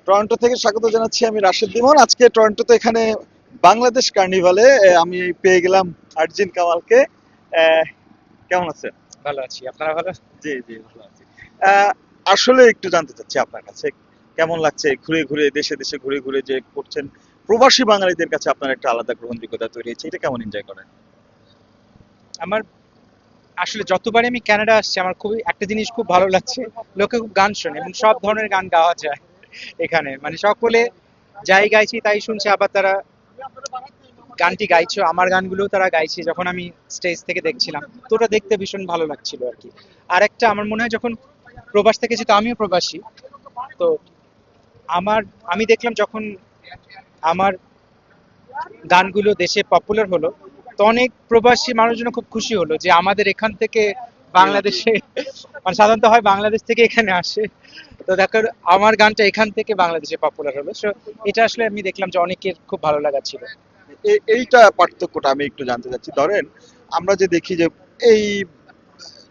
Toronto থেকে স্বাগত জানাচ্ছি, আমি রাশেদ দিমন। আজকে টরন্টোতে এখানে বাংলাদেশ কার্নিভালে আমি পেয়ে গেলাম আরজিন কামালকে। আহ, কেমন আছেন? ভালো আছি। আপনারা ভালো? জি জি, ভালো আছি। আহ, আসলে একটু জানতে চাচ্ছি আপনার কাছে কেমন লাগছে ঘুরে ঘুরে দেশে দেশে ঘুরে ঘুরে যে করছেন, প্রবাসী বাঙালিদের কাছে আপনার একটা আলাদা গ্রহণযোগ্যতা তৈরি হয়েছে, এটা কেমন এনজয় করেন? আমার আসলে যতবারই আমি কানাডা আসছি আমার খুবই একটা জিনিস খুব ভালো লাগছে। লোকে খুব গান শোনে এবং সব ধরনের গান গাওয়া যায় এখানে। মানে সকলে যাই গাইছি তাই শুনছে, আবার তারা গানটি গাইছে, আমার গানগুলোও তারা গাইছে যখন আমি স্টেজ থেকে দেখছিলাম। তো ওটা দেখতে ভীষণ ভালো লাগছিল আর কি। আর একটা আমার মনে হয় যখন প্রবাস থেকে, যেহেতু আমিও প্রবাসী, তো আমার আমি দেখলাম যখন আমার গানগুলো দেশে পপুলার হলো, তো অনেক প্রবাসী মানুষজন খুব খুশি হলো যে আমাদের এখান থেকে কেউ জি। বাংলাদেশে, মানে সাধারণত হয় বাংলাদেশ থেকে এখানে আসে, তো দেখো আমার গানটা এখান থেকে বাংলাদেশে পপুলার হলো। সো এটা আসলে আমি দেখলাম যে অনেকের খুব ভালো লাগা ছিল। এইটা পার্থক্যটা আমি একটু জানতে চাচ্ছি। ধরেন আমরা যে দেখি যে এই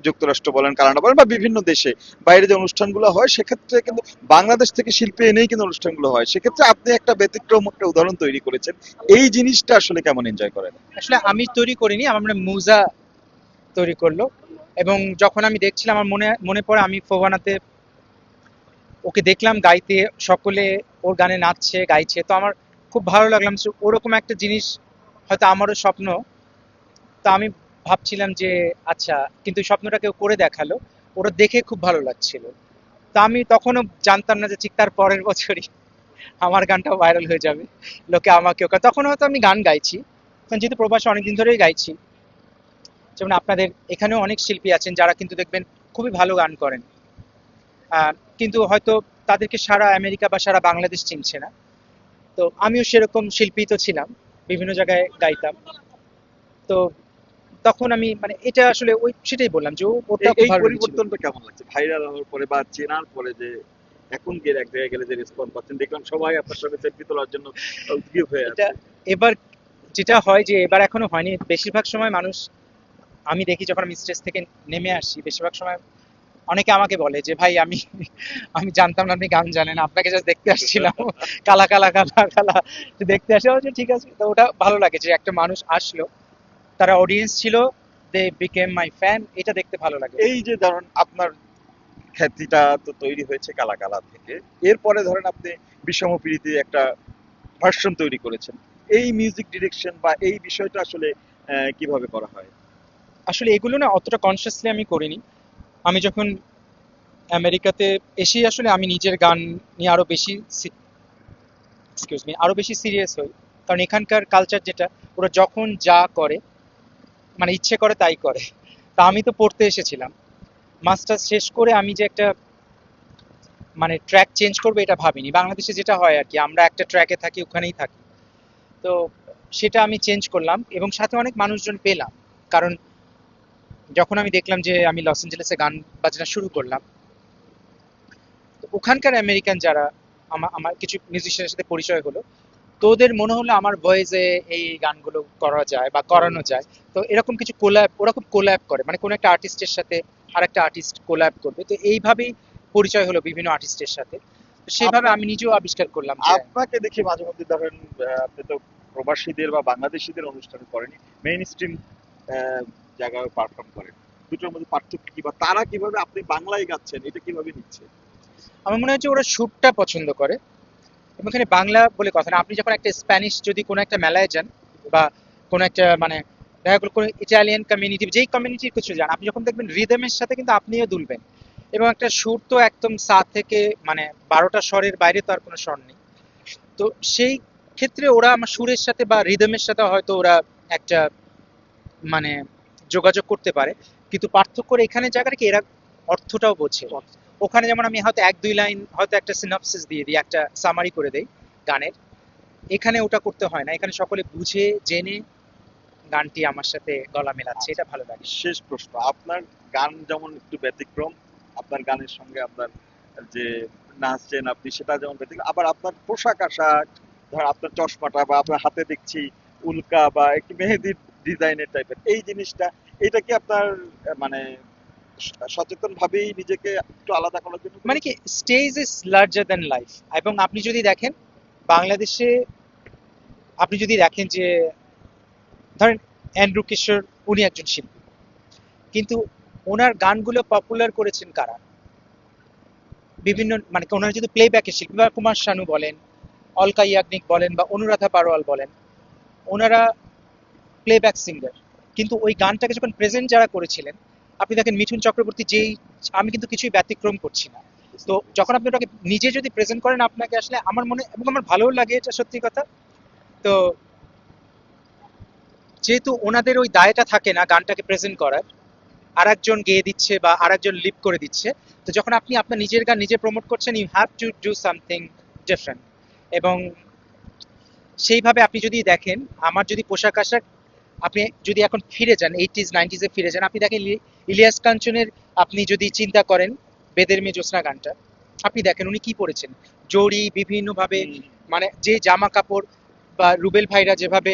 যুক্তরাষ্ট্র বলেন, কানাডা বলেন বা বিভিন্ন দেশে বাইরে যে অনুষ্ঠানগুলো হয়, সেক্ষেত্রে কিন্তু বাংলাদেশ থেকে শিল্পী এনেই কিন্তু অনুষ্ঠানগুলো হয়। সেক্ষেত্রে আপনি একটা ব্যতিক্রম একটা উদাহরণ তৈরি করেছেন। এই জিনিসটা আসলে কেমন এনজয় করেন? আসলে আমি তৈরি করিনি, আমার মানে মুজা তৈরি করলো। এবং যখন আমি দেখছিলাম আমার মনে মনে পড়ে আমি ফোবানাতে ওকে দেখলাম গাইতে, সকলে ওর গানে নাচছে গাইছে, তো আমার খুব ভালো লাগলাম। So, ওরকম একটা জিনিস হয়তো আমারও স্বপ্ন। তো আমি ভাবছিলাম যে আচ্ছা, কিন্তু এই স্বপ্নটা কেউ করে দেখালো, ওরা দেখে খুব ভালো লাগছিল। তো আমি তখনও জানতাম না যে ঠিক তার পরের বছরই আমার গানটাও ভাইরাল হয়ে যাবে, লোকে আমাকে ওকে, তখন হয়তো আমি গান গাইছি কারণ যেহেতু প্রবাসে অনেকদিন ধরেই গাইছি। যেমন আপনাদের এখানেও অনেক শিল্পী আছেন যারা কিন্তু দেখবেন খুবই ভালো গান করেন, কিন্তু হয়তো তাদেরকে সারা আমেরিকা বা সারা বাংলাদেশ চিনছে না। তো আমিও সেরকম শিল্পী তো ছিলাম, বিভিন্ন জায়গায় গাইতাম। তো তখন আমি মানে এটা আসলে ওই সেটাই বললাম যে ওটা এই খুব এই ভালো লেগেছিল। পরিবর্তনটা কেমন লাগছে ভাইরাল হওয়ার পরে বা চেনার পরে, যে এখন গিয়ে এক জায়গায় গেলে যে রেসপন্স পাচ্ছেন, দেখলাম সবাই আপনার সঙ্গে সেলফি তোলার জন্য উদগ্রীব হয়ে এটা আছে। এবার যেটা হয় যে এবার এখনো হয়নি, বেশিরভাগ সময় মানুষ, আমি দেখি যখন আমি স্টেজ থেকে নেমে আসি বেশিরভাগ সময় অনেকে আমাকে বলে যে ভাই আমি আমি জানতাম না আপনি গান জানেন, আপনাকে জাস্ট দেখতে আসছিলাম, কালা কালা কালা কালা, তো দেখতে আসে। বলছে, ঠিক আছে। তো ওটা ভালো লাগে যে একটা মানুষ আসলো, তারা অডিয়েন্স ছিল, দে বিকেম মাই ফ্যান, এটা দেখতে ভালো লাগে। এই যে ধরুন আপনার খ্যাতিটা তো তৈরি হয়েছে কালা কালা থেকে, এরপরে ধরেন আপনি বিষম প্রীতি একটা ভার্সন তৈরি করেছেন। এই মিউজিক ডিরেকশন বা এই বিষয়টা আসলে কিভাবে করা হয়? আসলে এগুলো না অতটা কনসিয়াসলি আমি করিনি। আমি যখন আমেরিকাতে এসে আসলে আমি নিজের গান নিয়ে আরো বেশি, এক্সকিউজ মি, আরো বেশি সিরিয়াস হই। কারণ এখানকার কালচার যেটা, ওরা যখন যা করে, মানে ইচ্ছে করে তাই করে। তা আমি তো পড়তে এসেছিলাম, মাস্টার্স শেষ করে আমি যে একটা মানে ট্র্যাক চেঞ্জ করবো এটা ভাবিনি। বাংলাদেশে যেটা হয় আর কি, আমরা একটা ট্র্যাকে থাকি, ওখানেই থাকি। তো সেটা আমি চেঞ্জ করলাম এবং সাথে অনেক মানুষজন পেলাম। কারণ যখন আমি দেখলাম যে আমি লস এঞ্জেলেসে গান বাজনা শুরু করলাম, তো ওখানকার আমেরিকান যারা, আমার আমার কিছু মিউজিশিয়ানের সাথে পরিচয় হলো, তো ওদের মনে হলো আমার ভয়েসে এই গানগুলো করা যায় বা করানো যায়। তো এরকম কিছু কোল্যাব, ওরা খুব কোল্যাব করে, মানে কোনো একটা আর্টিস্টের সাথে আর একটা আর্টিস্ট কোল্যাব করবে, তো এইভাবেই পরিচয় হলো বিভিন্ন আর্টিস্টের সাথে। তো সেভাবে আপনার আমি নিজেও আবিষ্কার করলাম যে আপনাকে দেখি মাঝে মধ্যে ধরেন আপনি তো প্রবাসীদের বা বাংলাদেশিদের অনুষ্ঠান করেনি, মেইন স্ট্রিম জায়গায় পারফর্ম করেন। দুটোর মধ্যে পার্থক্য কি, বা তারা কিভাবে আপনি বাংলায় গাচ্ছেন এটা কিভাবে নিচ্ছে? আমার মনে হয় যে ওরা সুরটা পছন্দ করে। এবং এখানে বাংলা বলে কথা না, আপনি যখন একটা স্প্যানিশ যদি কোনো একটা মেলায় যান বা কোনো একটা মানে দেখা গেলো কোনো ইটালিয়ান কমিউনিটি, যেই কমিউনিটির কিছু যান, আপনি যখন দেখবেন রিদমের সাথে কিন্তু আপনিও দুলবেন। এবং একটা সুর তো একদম সা থেকে মানে 12টা স্বরের বাইরে তো আর কোনো স্বর নেই। তো সেই ক্ষেত্রে ওরা আমার সুরের সাথে বা রিদমের সাথে হয়তো ওরা একটা মানে যোগাযোগ করতে পারে। কিন্তু পার্থক্য এখানে জায়গাটা কি, এরা অর্থটাও বোঝে। ওখানে যেমন আমি হয়তো এক দুই লাইন হয়তো একটা সিনপসিস দিয়ে দিই, একটা সামারি করে দেই গানের, এখানে ওটা করতে হয় না। এখানে সকলে বুঝে জেনে গানটি আমার সাথে গলা মেলাচ্ছে, আচ্ছা, এটা ভালো লাগে। শেষ প্রশ্ন। আপনার গান যেমন একটু ব্যতিক্রম, আপনার গানের সঙ্গে আপনার যে নাচছেন আপনি সেটা যেমন ব্যতিক্রম, আবার আপনার পোশাক আশাক, ধর আপনার চশমাটা বা আপনার হাতে দেখছি উল্কা বা একটু মেহেদির ডিজাইনের টাইপের এই জিনিসটা, এটা কি আপনার মানে সচেতন ভাবেই নিজেকে একটু আলাদা করার জন্য মানে কি, stage is larger than life. এবং আপনি যদি দেখেন বাংলাদেশে, আপনি যদি দেখেন যে ধরেন অ্যান্ড্রু কিশোর, উনি একজন শিল্পী, কিন্তু ওনার গানগুলো পপুলার করেছেন কারা? বিভিন্ন মানে ওনার যদি প্লেব্যাকের শিল্পী বা কুমার শানু বলেন, অলকা ইয়াগনিক বলেন বা অনুরাধা পারোয়াল বলেন, ওনারা প্লেব্যাক সিঙ্গার, কিন্তু ওই গানটাকে যখন প্রেজেন্ট যারা করেছিলেন, আপনি দেখেন মিঠুন চক্রবর্তী যেই, আমি কিন্তু কিছুই ব্যতিক্রম করছি না, তো যখন আপনি ওটাকে নিজে যদি প্রেজেন্ট করেন আপনাকে আসলে আমার মনে, এবং আমার ভালোও লাগে এটা সত্যি কথা। তো যেহেতু ওনাদের ওই দায়টা থাকে না গানটাকে প্রেজেন্ট করার, আরেকজন গেয়ে দিচ্ছে বা আরেকজন লিপ করে দিচ্ছে, তো যখন আপনি আপনার নিজের গান নিজে প্রমোট করছেন, you have to do something different. এবং সেইভাবে আপনি যদি দেখেন, আমার যদি পোশাক আশাক, আপনি যদি এখন ফিরে যান 80s 90s ফিরে যান, আপনি দেখেন ইলিয়াস কাঞ্চনের, আপনি যদি চিন্তা করেন বেদের মেয়ে জ্যোৎস্না গানটা, আপনি দেখেন উনি কি পরেছেন, জড়ি বিভিন্নভাবে, মানে যে জামা কাপড়, বা রুবেল ভাইরা যেভাবে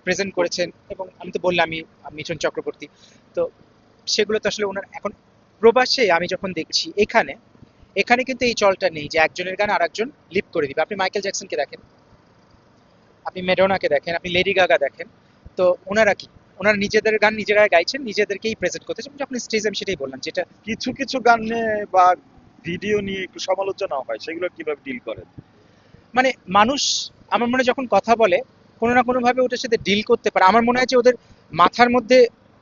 প্রেজেন্ট করেছেন, এবং আমি তো বললামই মিঠুন চক্রবর্তী, তো সেগুলো তো আসলে ওনার এখন প্রবাসে আমি যখন দেখছি, এখানে এখানে কিন্তু এই চলটা নেই যে একজনের গান আরেকজন লিপ করে দিবে। আপনি মাইকেল জ্যাকসনকে দেখেন, আপনি মেডোনাকে দেখেন, আপনি লেডি গাগা দেখেন, তো ওনারা কি, ওনারা নিজেদের গান নিজেরা গাইছেন, নিজেদেরকেই প্রেজেন্ট করতেছেন। যখন স্টেজে আমি সেটাই বললাম, যেটা কিছু কিছু গান নিয়ে বা ভিডিও নিয়ে একটু সমালোচনা হয়, সেগুলো কিভাবে ডিল করেন? মানে মানুষ, আমার মনে হয় যখন কথা বলে, কোনো না কোনো ভাবে ওটার সাথে ডিল করতে পারে। আমার মনে হয় যে ওদের মাথার মধ্যে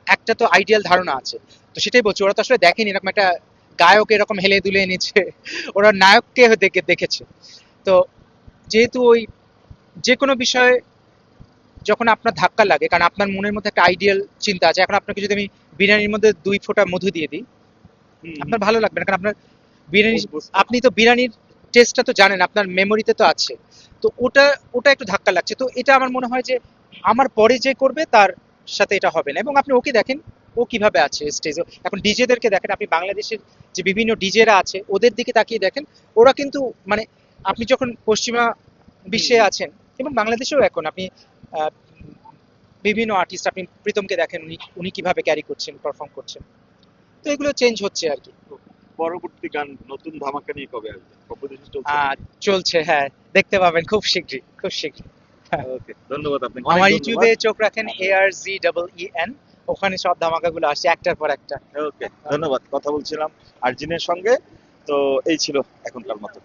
একটা তো আইডিয়াল ধারণা আছে, তো সেটাই বলছি, ওরা তো আসলে দেখেনি এরকম একটা গায়ক এরকম হেলে দুলে এনেছে, ওরা নায়ককে দেখেছে। তো যেহেতু ওই যে কোনো বিষয়ে যখন আপনার ধাক্কা লাগে, কারণ আপনার মনের মধ্যে একটা আইডিয়াল চিন্তা আছে, এখন আপনাকে যদি আমি বিরিয়ানির মধ্যে 2 ফোঁটা মধু দিয়ে দিই, আপনার ভালো লাগবে না, কারণ আপনার বিরিয়ানি, বুঝতে আপনি তো বিরিয়ানির টেস্টটা তো জানেন, আপনার মেমোরিতে তো আছে, তো ওটা ওটা একটু ধাক্কা লাগছে। তো এটা আমার মনে হয় যে আমার পরে যে করবে তার সাথে এটা হবে না। এবং আপনি ওকে দেখেন ও কিভাবে আছে স্টেজে, এখন ডিজেদেরকে দেখেন, আপনি বাংলাদেশের যে বিভিন্ন ডিজেরা আছে ওদের দিকে তাকিয়ে দেখেন, ওরা কিন্তু মানে, আপনি যখন পশ্চিমা বিশ্বে আছেন এবং বাংলাদেশেও এখন আপনি আহ, বিভিন্ন আর্টিস্ট, আপনি প্রীতমকে দেখেন, উনি উনি কিভাবে ক্যারি করছেন, পারফর্ম করছেন, তো এগুলো চেঞ্জ হচ্ছে আর কি। পরবর্তী গান নতুন ধামাকা নিয়ে কবে আসবে? কম্পোজিশন চলছে? চলছে, হ্যাঁ, দেখতে পাবেন খুব শীঘ্রই, খুব শীঘ্রই। হ্যাঁ। ওকে, ধন্যবাদ আপনাকে, অনেক আমার ধন্যবাদ। ইউটিউবে চোখ রাখেন, ARZEEN, ওখানে সব ধামাকাগুলো আসছে একটার পর একটা। ওকে, ধন্যবাদ। কথা বলছিলাম আরজিনের সঙ্গে। তো এই ছিল এখনকার মতো।